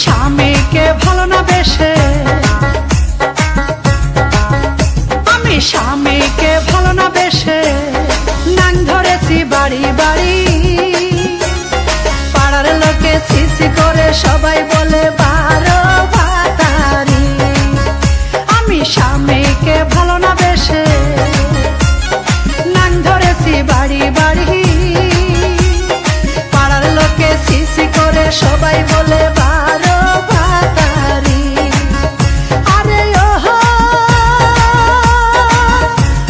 স্বামীকে ভালো না বেশে, আমি স্বামীকে ভালো না বেশে নাং ধরেছি বাড়ি বাড়ি। পাড়ার লোকে সিসি করে সবাই বলে বারো ভাতারি। আমি স্বামীকে ভালো না বেশে নাং ধরেছি বাড়ি বাড়ি। পাড়ার লোকে সিসি করে সবাই বলে বারো ভাতারি। আরে ওহো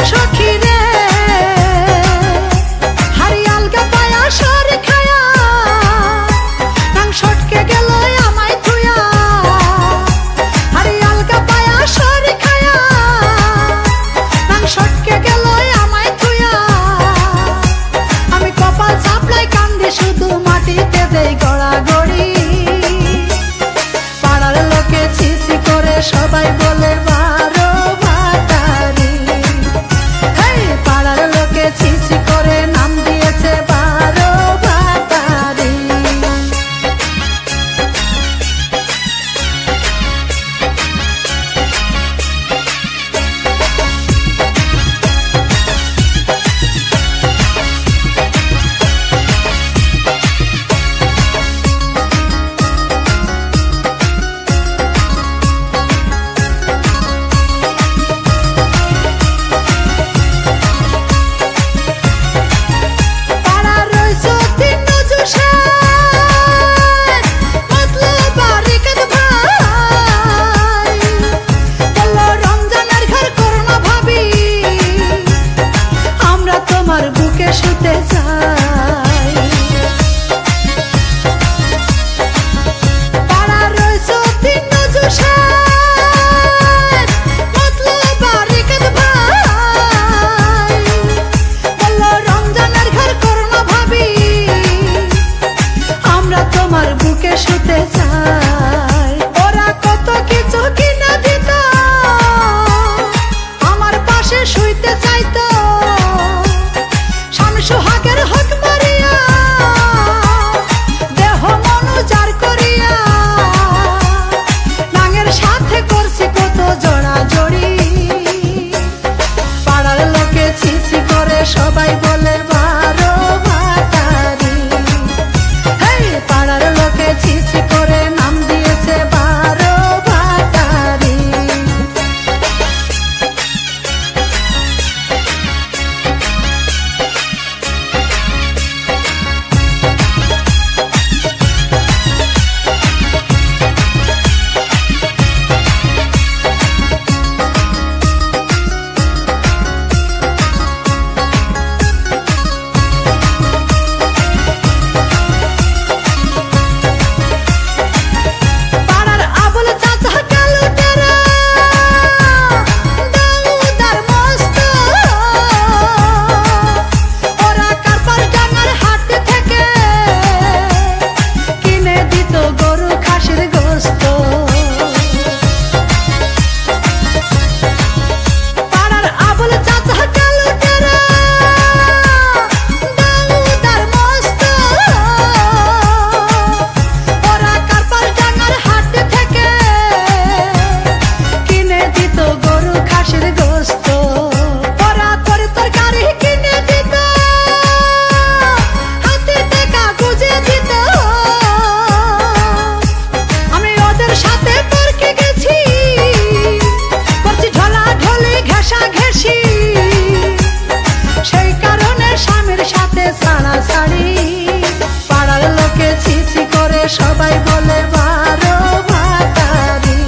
সখী রে, হারিয়াল গা পায়া সর খায়া নাং সটকে গেল আমায় থুয়া। হারিয়াল গা পায়া সর খায়া নাং সটকে গেল আমায় থুয়া। আমি কপাল চাপলাই কান্দি শুধু মাটিতে দেই গড়াগড়ি। পাড়ার লোকে ছিছি করে সবাই বলে বারো ভাতারি। হেই পাড়ার লোকে ছিছি করে নাম দিয়েছে বারো ভাতারি। শুতে চাই পাড়া রইছ তিন জুসার মতলব বারিকাত ভাই। বলল রমজানের ঘর করোনা ভাবি, আমরা তোমার বুকে শুতে চাই। ওরা কত কিছু কিনা দিত, আমার পাশে শুইতে চাইতো। সোহাগের হক মারিয়া দেহ মনুজার করিয়া নাঙের সাথে করছি কত জড়া জড়ি। পাড়ার লোকে ছিছি করে সবাই বলে বারো ভাতারি। হেই পাড়ার লোকে ছিছি করে নাম দিয়েছে বারো ভাতারি। পাড়ার লোকে ছিছি করে সবাই বলে বারো ভাতারি।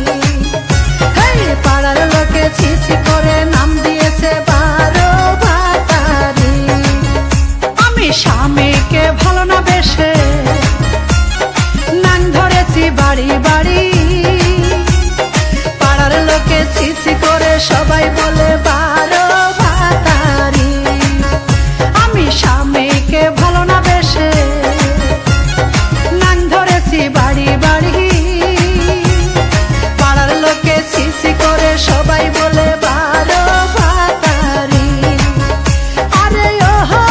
হেই পাড়ার লোকে ছিছি করে নাম দিয়েছে বারো ভাতারি। আমি স্বামীকে ভালো না বেশে নাং ধরেছি বাড়ি বাড়ি। পাড়ার লোকে ছিছি করে সবাই বলে বারো ভাতারি। আমি স্বামীকে ভালো না বেশে নাং ধরেছি বাড়ি বাড়ি। পাড়ার লোকে ছিছি করে সবাই বলে বারো ভাতারি। আরে ওহো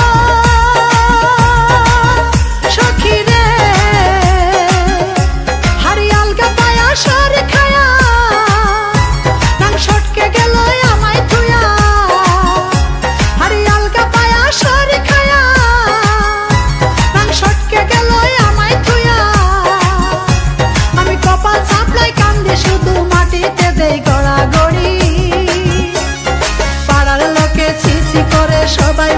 সখী রে, হারিয়াল সবাই